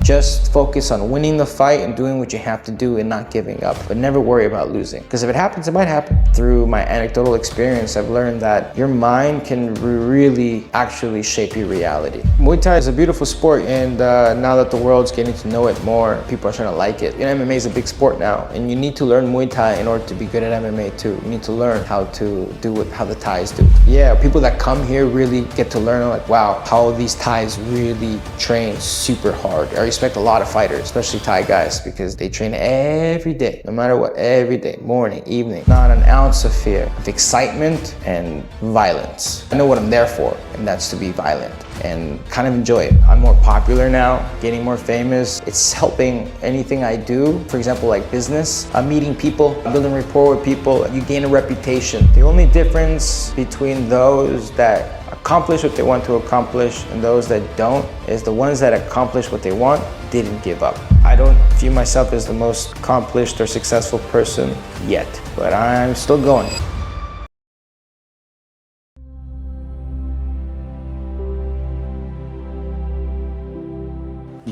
Just focus on winning the fight and doing what you have to do and not giving up, but never worry about losing. Because if it happens, it might happen. Through my anecdotal experience, I've learned that your mind can really actually shape your reality. Muay Thai is a beautiful sport, and now that the world's getting to know it more, people are starting to like it. You know, MMA is a big sport now, and you need to learn Muay Thai in order to be good at MMA too. You need to learn how to do how the Thais do. Yeah, people that come here really get to learn, like, wow, how these Thais really train super hard. I respect a lot of fighters, especially Thai guys, because they train every day, no matter what, every day, morning, evening. Not an ounce of fear, of excitement and violence. I know what I'm there for, and that's to be violent and kind of enjoy it. I'm more popular now, getting more famous. It's helping anything I do. For example, like business, I'm meeting people, building rapport with people. You gain a reputation. The only difference between those that accomplish what they want to accomplish and those that don't is the ones that accomplish what they want didn't give up. I don't view myself as the most accomplished or successful person yet, but I'm still going.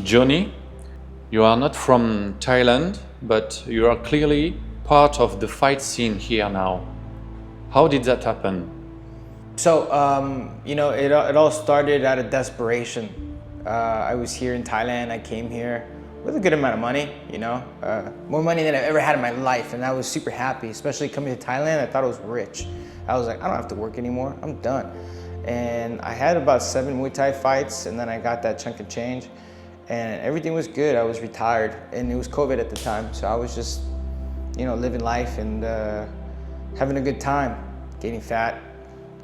Jonny, you are not from Thailand, but you are clearly part of the fight scene here now. How did that happen? So, you know, it all started out of desperation. I was here in Thailand. I came here with a good amount of money, you know, more money than I've ever had in my life, and I was super happy, especially coming to Thailand. I thought I was rich. I was like, I don't have to work anymore. I'm done. And I had about 7 Muay Thai fights, and then I got that chunk of change, and everything was good. I was retired, and it was COVID at the time, so I was just, you know, living life and having a good time, getting fat,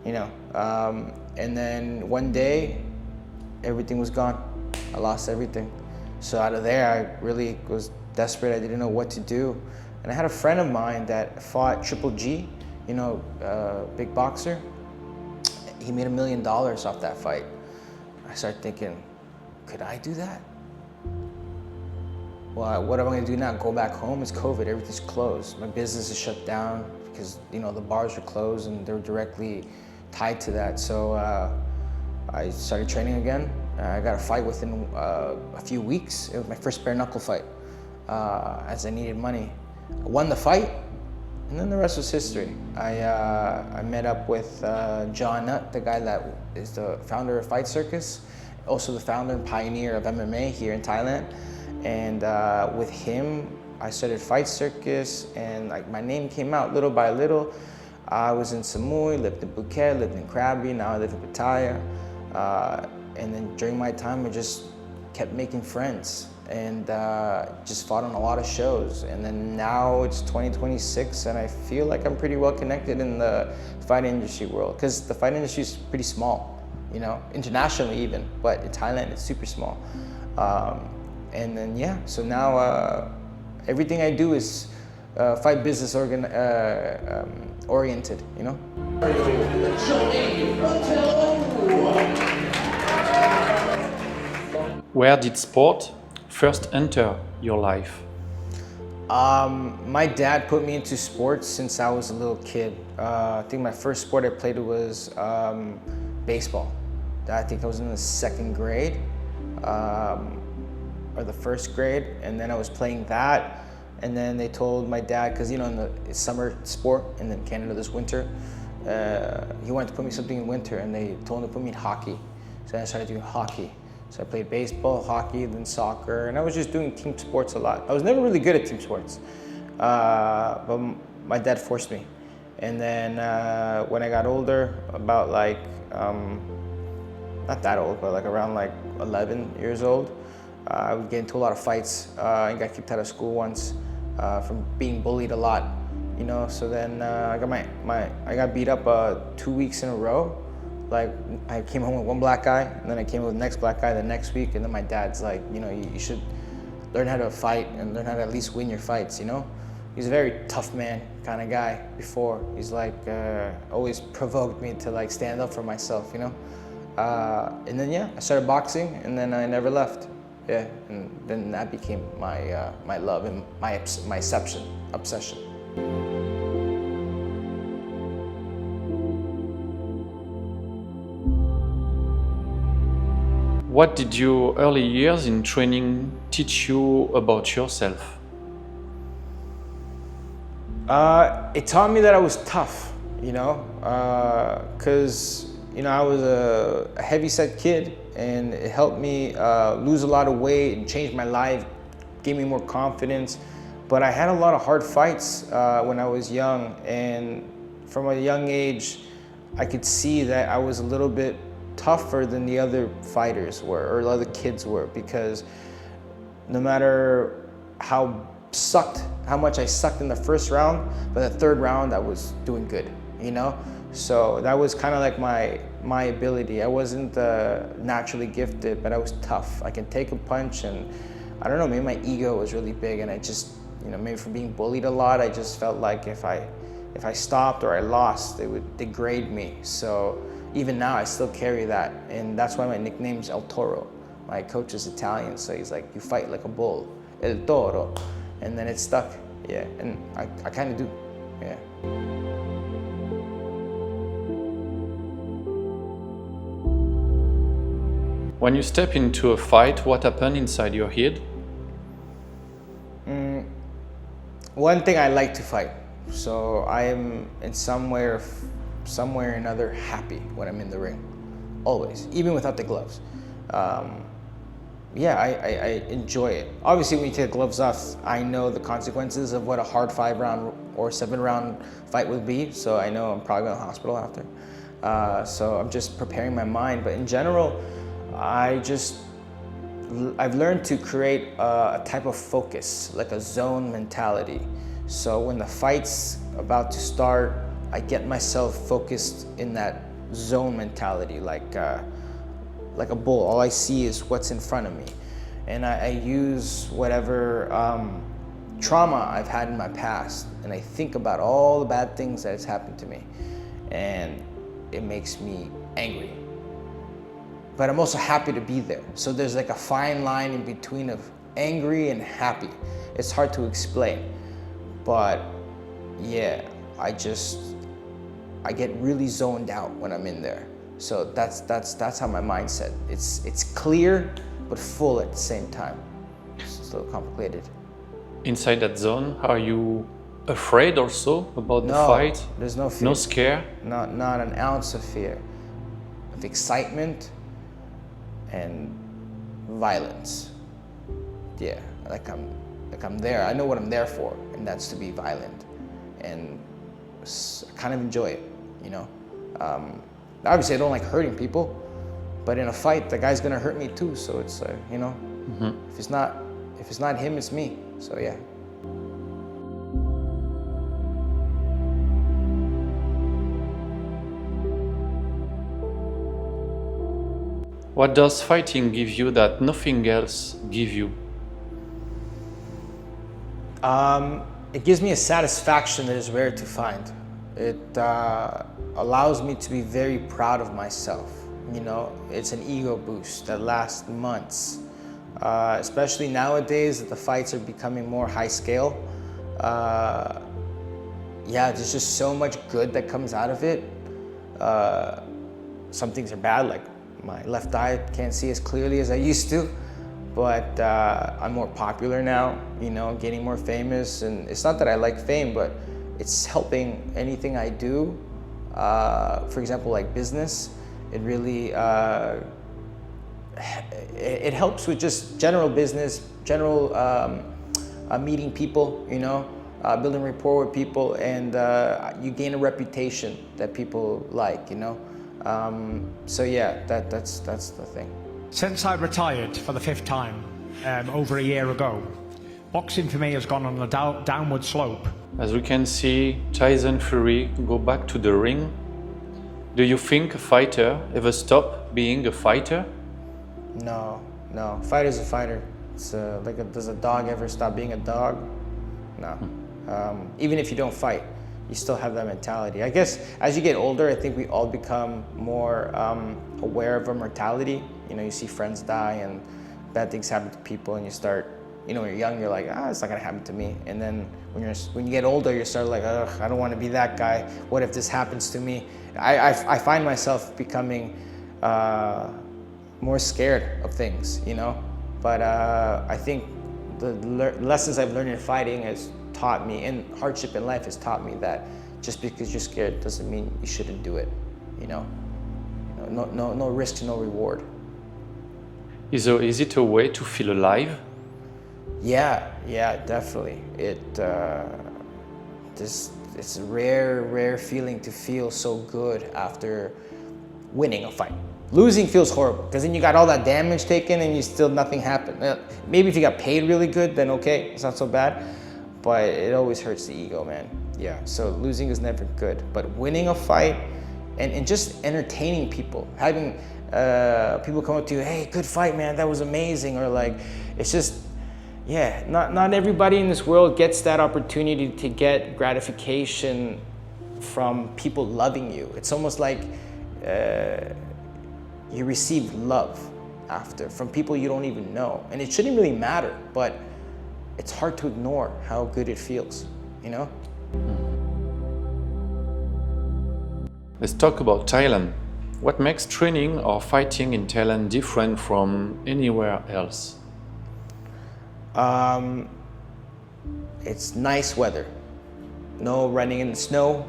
you know. And then one day, everything was gone. I lost everything. So out of there, I really was desperate. I didn't know what to do. And I had a friend of mine that fought Triple G, you know, big boxer. He made $1 million off that fight. I started thinking, could I do that? Well, what am I gonna do now? Go back home? It's COVID, everything's closed. My business is shut down because, you know, the bars are closed and they're directly tied to that. So I started training again. I got a fight within a few weeks. It was my first bare knuckle fight, as I needed money. I won the fight, and then the rest was history. I met up with John Nutt, the guy that is the founder of Fight Circus, also the founder and pioneer of MMA here in Thailand. And with him, I started Fight Circus, and like my name came out little by little. I was in Samui, lived in Phuket, lived in Krabi, now I live in Pattaya. And then during my time, I just kept making friends and just fought on a lot of shows. And then now it's 2026, and I feel like I'm pretty well connected in the fight industry world, because the fight industry is pretty small, you know, internationally even, but in Thailand it's super small. And then yeah, so now everything I do is fight business oriented, you know? Jonny Tello! Where did sport first enter your life? My dad put me into sports since I was a little kid. I think my first sport I played was baseball. I think I was in the 2nd grade or the 1st grade, and then I was playing that. And then they told my dad, because you know, it's summer sport, and then Canada this winter, he wanted to put me something in winter, and they told him to put me in hockey. So I started doing hockey. So I played baseball, hockey, then soccer, and I was just doing team sports a lot. I was never really good at team sports, but my dad forced me. And then when I got older, about like, not that old, but like around like 11 years old, I would get into a lot of fights. I got kicked out of school once from being bullied a lot, you know. So then I got beat up 2 weeks in a row. Like, I came home with one black guy, and then I came with the next black guy the next week, and then my dad's like, you know, you should learn how to fight and learn how to at least win your fights, you know? He's a very tough man kind of guy before. He's like, always provoked me to like stand up for myself, you know? And then yeah, I started boxing, and then I never left. Yeah, and then that became my, my love and my obsession. What did your early years in training teach you about yourself? It taught me that I was tough, because I was a heavy-set kid, and it helped me lose a lot of weight and change my life, gave me more confidence. But I had a lot of hard fights when I was young, and from a young age, I could see that I was a little bit tougher than the other fighters were, or the other kids were, because no matter how much I sucked in the first round, but the third round I was doing good, So that was kind of like my ability. I wasn't naturally gifted, but I was tough. I can take a punch, and I don't know, maybe my ego was really big, and I just, maybe from being bullied a lot, I just felt like if I stopped or I lost, they would degrade me. So even now I still carry that, and that's why my nickname is El Toro. My coach is Italian, so he's like, you fight like a bull, El Toro. And then it stuck, yeah, and I kind of do, yeah. When you step into a fight, what happened inside your head? One thing, I like to fight, so I am in somewhere or another happy when I'm in the ring, always, even without the gloves. Yeah, I enjoy it. Obviously, when you take the gloves off, I know the consequences of what a hard 5-round or 7-round fight would be, so I know I'm probably going to the hospital after. So I'm just preparing my mind, but in general, I've learned to create a type of focus, like a zone mentality. So when the fight's about to start, I get myself focused in that zone mentality, like a bull. All I see is what's in front of me. And I use whatever trauma I've had in my past, and I think about all the bad things that has happened to me. And it makes me angry. But I'm also happy to be there. So there's like a fine line in between of angry and happy. It's hard to explain. But yeah, I get really zoned out when I'm in there. So that's how my mindset. It's clear but full at the same time. It's a little complicated. Inside that zone, are you afraid also about the fight? There's no fear. No scare? Not an ounce of fear. Of excitement and violence. Yeah, like I'm there. I know what I'm there for, and that's to be violent. And I kind of enjoy it, Obviously, I don't like hurting people, but in a fight, the guy's gonna hurt me too. So it's if it's not him, it's me. So yeah. What does fighting give you that nothing else give you? It gives me a satisfaction that is rare to find. It allows me to be very proud of myself. It's an ego boost that lasts months. Especially nowadays that the fights are becoming more high scale. Yeah, there's just so much good that comes out of it. Some things are bad, like my left eye can't see as clearly as I used to, but I'm more popular now, getting more famous. And it's not that I like fame, but it's helping anything I do. For example, like business, it really, it helps with just general business, general meeting people, building rapport with people, and you gain a reputation that people like, So yeah, that's the thing. Since I retired for the 5th time over a year ago, boxing for me has gone on a downward slope. As we can see, Tyson Fury go back to the ring. Do you think a fighter ever stop being a fighter? No. Fighter's a fighter. It's does a dog ever stop being a dog? No. Even if you don't fight, you still have that mentality. I guess as you get older, I think we all become more aware of our mortality. You see friends die and bad things happen to people, and you start, when you're young, you're like, it's not gonna happen to me. And then when you get older, you start like, I don't want to be that guy. What if this happens to me? I find myself becoming more scared of things, you know. But I think the lessons I've learned in fighting has taught me, and hardship in life has taught me, that just because you're scared doesn't mean you shouldn't do it, you know. No risk, no reward. Is it a way to feel alive? Yeah, definitely. It's a rare feeling to feel so good after winning a fight. Losing feels horrible because then you got all that damage taken and nothing happened. Maybe if you got paid really good, then okay, it's not so bad. But it always hurts the ego, man. Yeah, so losing is never good. But winning a fight and just entertaining people, having people come up to you, hey, good fight, man, that was amazing. Or like, it's just, yeah, not everybody in this world gets that opportunity to get gratification from people loving you. It's almost like you receive love from people you don't even know. And it shouldn't really matter, but it's hard to ignore how good it feels, you know? Let's talk about Thailand. What makes training or fighting in Thailand different from anywhere else? It's nice weather. No running in the snow,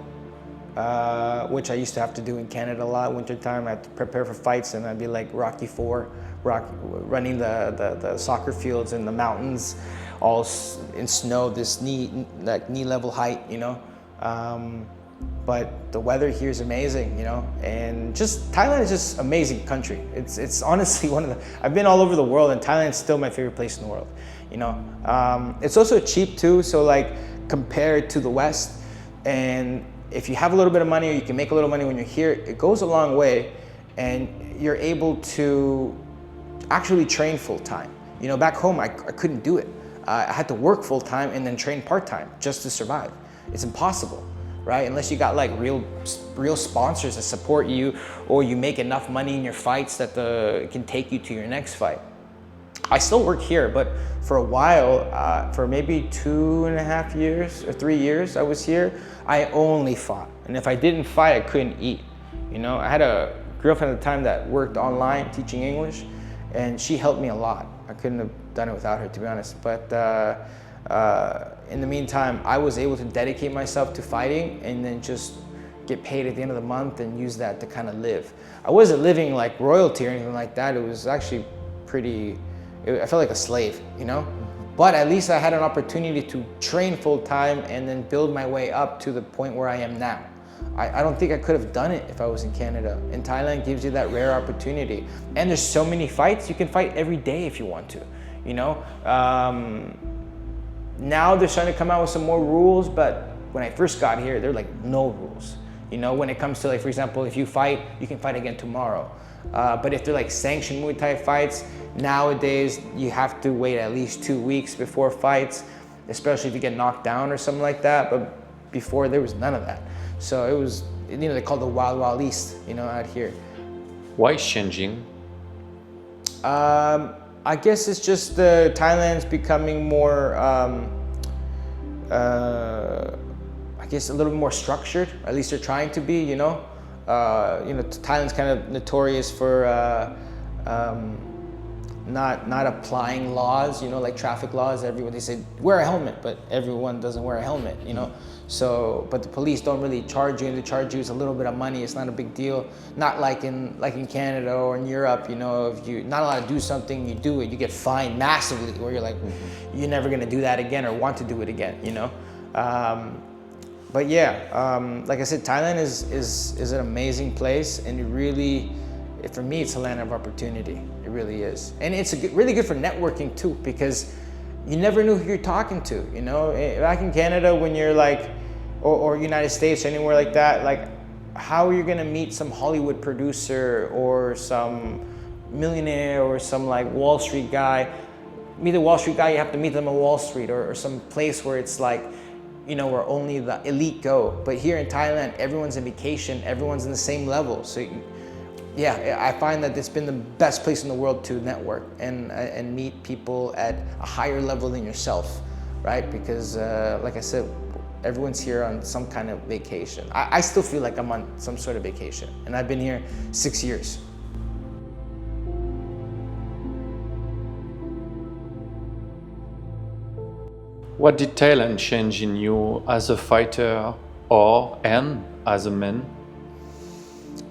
which I used to have to do in Canada a lot. Wintertime, I had to prepare for fights, and I'd be like Rocky IV, running the soccer fields in the mountains, all in snow, this knee level height, you know. But the weather here is amazing, you know, and just Thailand is just amazing country. It's honestly I've been all over the world, and Thailand is still my favorite place in the world, you know. It's also cheap too, so like compared to the West, and if you have a little bit of money, or you can make a little money when you're here, it goes a long way, and you're able to actually train full time. You know, back home I couldn't do it. I had to work full time and then train part time just to survive. It's impossible, right? Unless you got like real sponsors that support you, or you make enough money in your fights that can take you to your next fight. I still work here, but for a while, for maybe 2.5 years or 3 years I was here, I only fought. And if I didn't fight, I couldn't eat. You know, I had a girlfriend at the time that worked online teaching English, and she helped me a lot. I couldn't have done it without her, to be honest. But in the meantime, I was able to dedicate myself to fighting and then just get paid at the end of the month and use that to kind of live. I wasn't living like royalty or anything like that. It was actually I felt like a slave, you know? But at least I had an opportunity to train full time and then build my way up to the point where I am now. I don't think I could have done it if I was in Canada. And Thailand gives you that rare opportunity. And there's so many fights, you can fight every day if you want to, you know? Now they're starting to come out with some more rules, but when I first got here, they're like no rules. You know, when it comes to, like, for example, if you fight, you can fight again tomorrow. But if they're like sanctioned Muay Thai fights, nowadays you have to wait at least 2 weeks before fights, especially if you get knocked down or something like that. But before, there was none of that. So it was, you know, they call it the Wild Wild East, you know, out here. Why changing? I guess it's just Thailand's becoming more, I guess a little more structured. At least they're trying to be, you know. Thailand's kind of notorious for not applying laws, you know, like traffic laws. They say wear a helmet, but everyone doesn't wear a helmet, you know. So, but the police don't really charge you, and they charge you is a little bit of money. It's not a big deal. Not like in Canada or in Europe, you know, if you're not allowed to do something, you do it, you get fined massively, where you're like, you're never gonna do that again or want to do it again, you know. But yeah, like I said, Thailand is an amazing place, and it really, for me, it's a land of opportunity. It really is, and it's really good for networking too, because you never knew who you're talking to. You know, back in Canada, when you're like, or United States, anywhere like that, like, how are you gonna meet some Hollywood producer or some millionaire or some like Wall Street guy? Meet a Wall Street guy, you have to meet them on Wall Street, or some place where it's like, you know, where only the elite go. But here in Thailand, everyone's on vacation, everyone's in the same level. So yeah, I find that it's been the best place in the world to network and meet people at a higher level than yourself, right? Because like I said, everyone's here on some kind of vacation. I still feel like I'm on some sort of vacation, and I've been here 6 years. What did Thailand change in you as a fighter and as a man?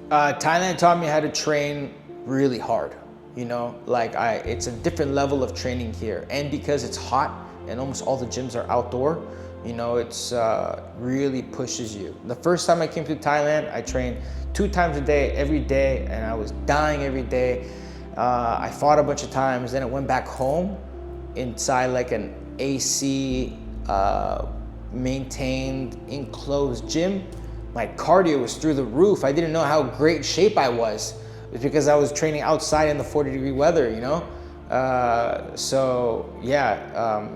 Thailand taught me how to train really hard. You know, like it's a different level of training here. And because it's hot and almost all the gyms are outdoor, you know, it's really pushes you. The first time I came to Thailand, I trained 2 times a day, every day, and I was dying every day. I fought a bunch of times, then I went back home inside like an AC maintained enclosed gym. My cardio was through the roof. I didn't know how great shape I was. It's because I was training outside in the 40-degree weather, you know? So yeah,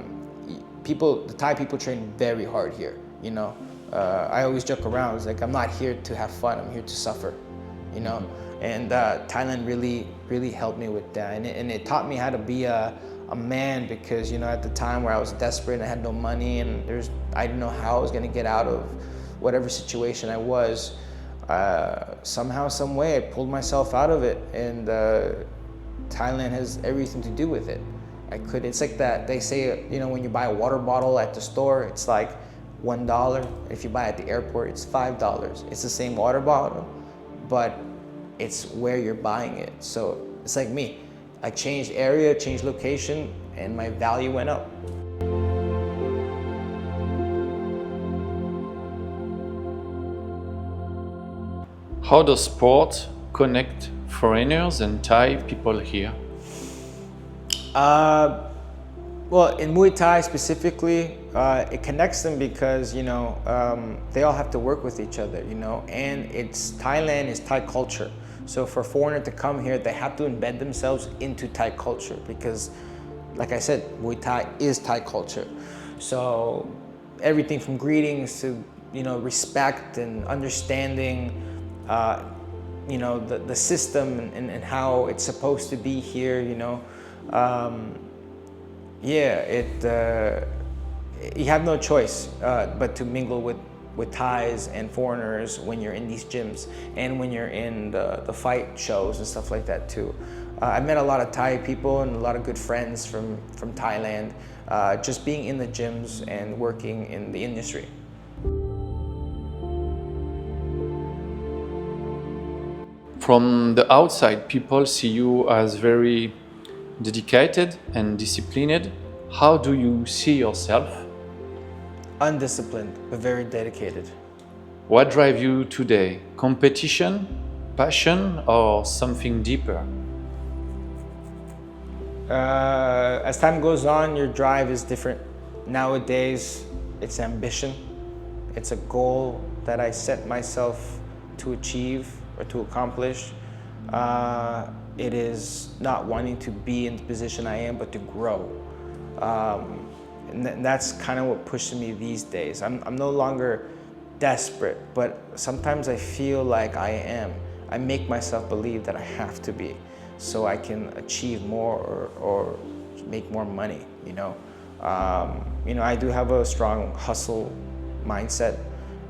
the Thai people train very hard here, you know? I always joke around, it's like, I'm not here to have fun, I'm here to suffer, you know? And Thailand really helped me with that. And it taught me how to be a man, because, you know, at the time where I was desperate and I had no money and I didn't know how I was gonna get out of whatever situation I was, somehow, some way I pulled myself out of it, and Thailand has everything to do with it. It's like that, they say, you know, when you buy a water bottle at the store, it's like $1. If you buy it at the airport, it's $5. It's the same water bottle, but it's where you're buying it. So it's like me. I changed area, changed location, and my value went up. How does sport connect foreigners and Thai people here? Well, in Muay Thai specifically, it connects them because, you know, they all have to work with each other, you know, and Thailand is Thai culture. So for a foreigner to come here, they have to embed themselves into Thai culture because, like I said, Muay Thai is Thai culture. So everything from greetings to, you know, respect and understanding, you know, the system and how it's supposed to be here, you know. Yeah, you have no choice but to mingle with Thais and foreigners when you're in these gyms and when you're in the fight shows and stuff like that too. I've met a lot of Thai people and a lot of good friends from Thailand, just being in the gyms and working in the industry. From the outside, people see you as very dedicated and disciplined. How do you see yourself? Undisciplined, but very dedicated. What drives you today? Competition, passion, or something deeper? As time goes on, your drive is different. Nowadays, it's ambition. It's a goal that I set myself to achieve or to accomplish. It is not wanting to be in the position I am, but to grow. And that's kind of what pushes me these days. I'm no longer desperate, but sometimes I feel like I am. I make myself believe that I have to be so I can achieve more or make more money, you know. You know, I do have a strong hustle mindset,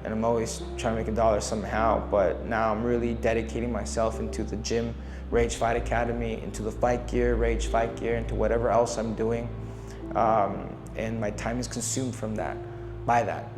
and I'm always trying to make a dollar somehow, but now I'm really dedicating myself into the gym, Rage Fight Academy, into the fight gear, Rage Fight Gear, into whatever else I'm doing. And my time is consumed by that.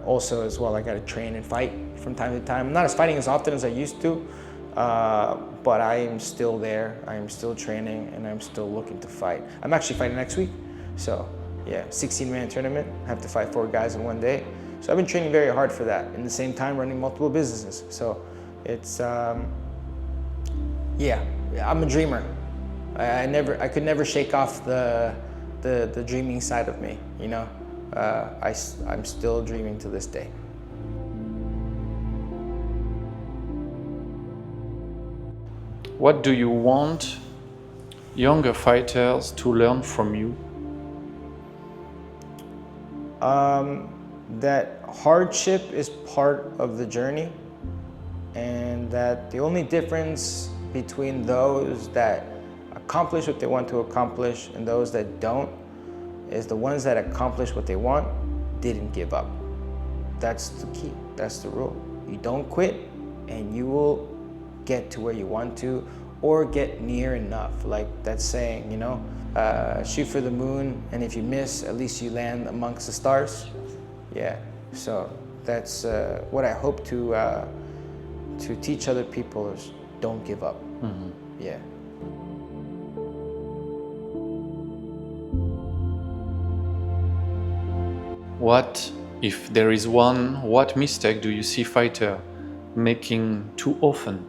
Also as well, I gotta train and fight from time to time. I'm not fighting as often as I used to, but I am still there. I am still training and I'm still looking to fight. I'm actually fighting next week. So yeah, 16-man tournament. I have to fight 4 guys in one day. So I've been training very hard for that. In the same time, running multiple businesses. So it's, yeah, I'm a dreamer. I could never shake off the dreaming side of me, you know. I'm still dreaming to this day. What do you want younger fighters to learn from you? That hardship is part of the journey, and that the only difference between those that accomplish what they want to accomplish and those that don't is the ones that accomplish what they want didn't give up. That's the key. That's the rule. You don't quit and you will get to where you want to or get near enough. Like that saying, you know, shoot for the moon, and if you miss, at least you land amongst the stars. Yeah, so that's what I hope to teach other people is don't give up. Yeah. What, if there is one, what mistake do you see fighter making too often?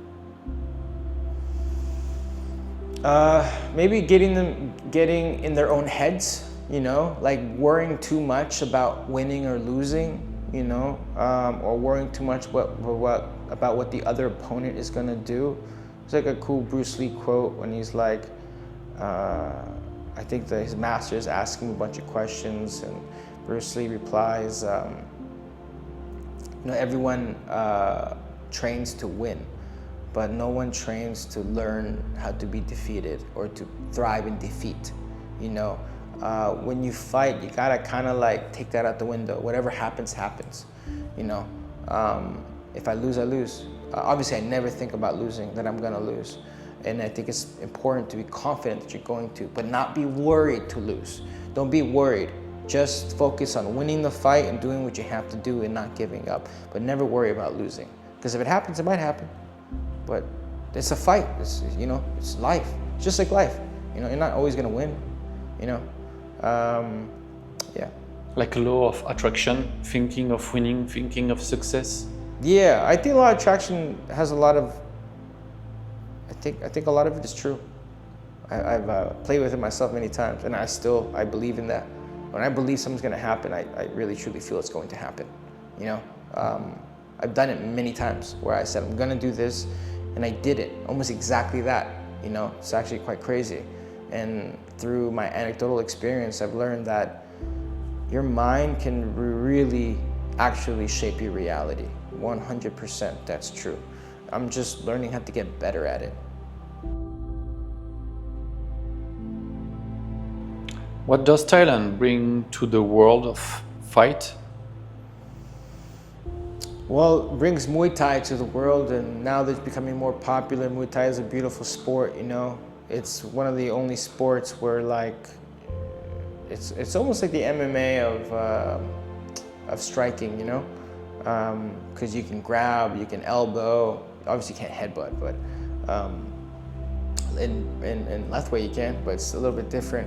Maybe getting in their own heads, you know, like worrying too much about winning or losing, you know, or worrying too much about what the other opponent is gonna do. It's like a cool Bruce Lee quote when he's like, I think that his master is asking a bunch of questions, and Bruce Lee replies, you know, everyone trains to win, but no one trains to learn how to be defeated or to thrive in defeat. You know, when you fight, you gotta kind of like take that out the window. Whatever happens, happens. You know, if I lose, I lose. Obviously, I never think about losing, that I'm gonna lose. And I think it's important to be confident that you're going to, but not be worried to lose. Don't be worried. Just focus on winning the fight and doing what you have to do and not giving up. But never worry about losing. Because if it happens, it might happen. But it's a fight. It's, you know, it's life. It's just like life. You know, you're not always gonna win. You know, yeah. Like a law of attraction, thinking of winning, thinking of success. Yeah, I think a lot of attraction has a lot of. I think a lot of it is true. I've played with it myself many times, and I believe in that. When I believe something's gonna happen, I really truly feel it's going to happen. You know, I've done it many times where I said I'm gonna do this, and I did it, almost exactly that. You know, it's actually quite crazy. And through my anecdotal experience, I've learned that your mind can really actually shape your reality. 100%, that's true. I'm just learning how to get better at it. What does Thailand bring to the world of fight? Well, it brings Muay Thai to the world, and now that it's becoming more popular, Muay Thai is a beautiful sport, you know. It's one of the only sports where like, it's almost like the MMA of striking, you know? Because you can grab, you can elbow, obviously you can't headbutt, but in left way you can, but it's a little bit different.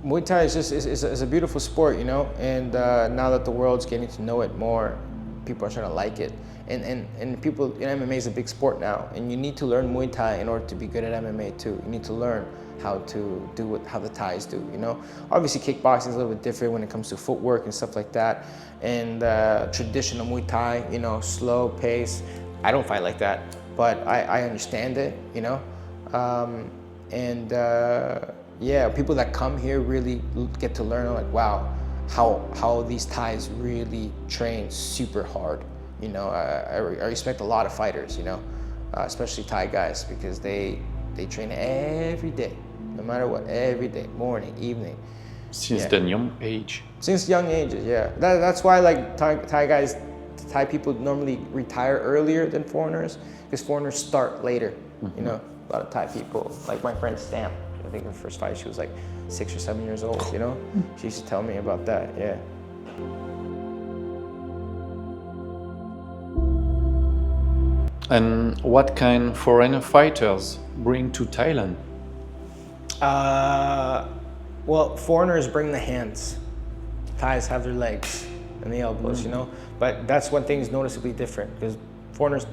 Muay Thai is a beautiful sport, you know, and now that the world's getting to know it more, people are starting to like it. And people, you know, MMA is a big sport now, and you need to learn Muay Thai in order to be good at MMA too. You need to learn how to do how the Thais do, you know. Obviously kickboxing is a little bit different when it comes to footwork and stuff like that. And traditional Muay Thai, you know, slow pace. I don't fight like that, but I understand it, you know. Yeah, people that come here really get to learn, like, wow, how these Thais really train super hard. You know, I respect a lot of fighters, you know, especially Thai guys, because they train every day, no matter what, every day, morning, evening. Since the young age. Since young ages, yeah. That's why like Thai people normally retire earlier than foreigners, because foreigners start later. You know, a lot of Thai people, like my friend Stamp, I think her first fight she was like 6 or 7 years old, you know? She used to tell me about that, yeah. And what kind foreign fighters bring to Thailand? Well, foreigners bring the hands. Thais have their legs and the elbows, you know? But that's one thing is noticeably different, because foreigners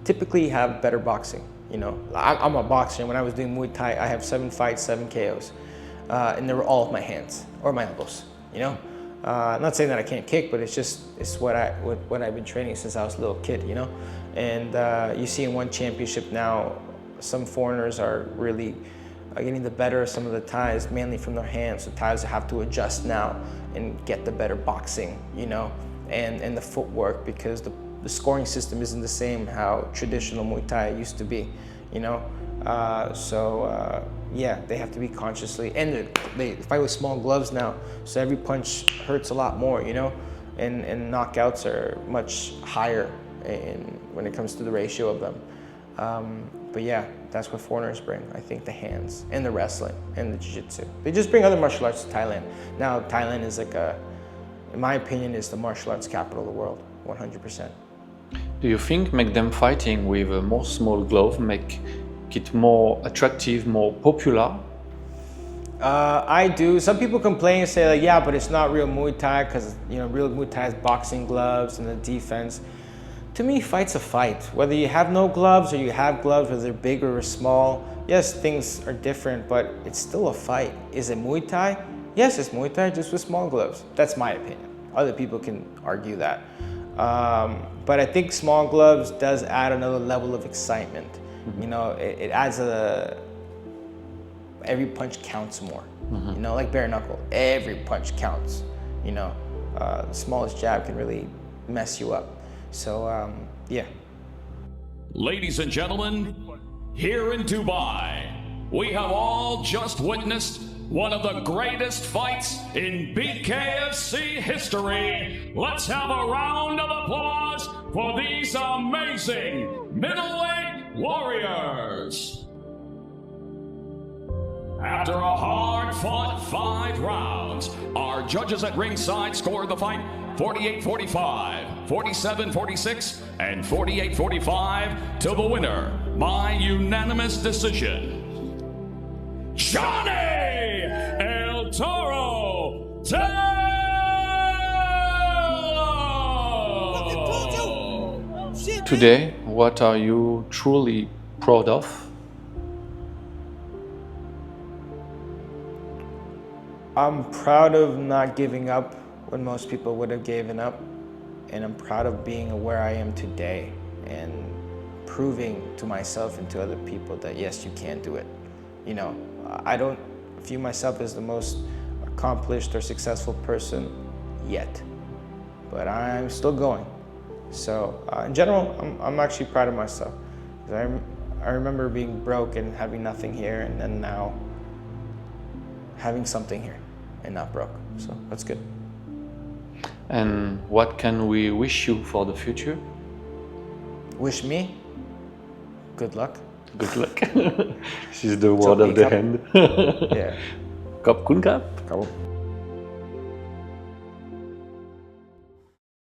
typically have better boxing, you know? I'm a boxer, and when I was doing Muay Thai, I have 7 fights, 7 KOs. And they were all with my hands or my elbows, you know? I'm not saying that I can't kick, but it's what I've been training since I was a little kid, you know? And you see in one championship now, some foreigners are really getting the better of some of the Thais, mainly from their hands. So Thais have to adjust now and get the better boxing, you know, and the footwork, because the scoring system isn't the same how traditional Muay Thai used to be, you know. Yeah, they have to be consciously, and they fight with small gloves now, so every punch hurts a lot more, you know, and knockouts are much higher when it comes to the ratio of them. But yeah, that's what foreigners bring. I think the hands and the wrestling and the jiu-jitsu. They just bring other martial arts to Thailand. Now Thailand is like in my opinion, is the martial arts capital of the world, 100%. Do you think make them fighting with a more small glove make it more attractive, more popular? I do. Some people complain and say like, yeah, but it's not real Muay Thai because real Muay Thai is boxing gloves and the defense. To me, fight's a fight. Whether you have no gloves or you have gloves, whether they're big or small, yes, things are different, but it's still a fight. Is it Muay Thai? Yes, it's Muay Thai, just with small gloves. That's my opinion. Other people can argue that. But I think small gloves does add another level of excitement. It adds every punch counts more. Like bare knuckle, every punch counts. The smallest jab can really mess you up. So, yeah. Ladies and gentlemen, here in Dubai, we have all just witnessed one of the greatest fights in BKFC history. Let's have a round of applause for these amazing middleweight warriors. After a hard-fought 5 rounds, our judges at ringside scored the fight 48-45, 47-46, and 48-45 to the winner by unanimous decision. Jonny El Toro Tello! Today, what are you truly proud of? I'm proud of not giving up when most people would have given up. And I'm proud of being where I am today and proving to myself and to other people that yes, you can do it. I don't view myself as the most accomplished or successful person yet, but I'm still going. So in general, I'm actually proud of myself. I remember being broke and having nothing here, and then now having something here and not broke. So that's good. And what can we wish you for the future? Wish me good luck. Good luck. This is the word of the hand. Yeah. ขอบคุณครับ Come on.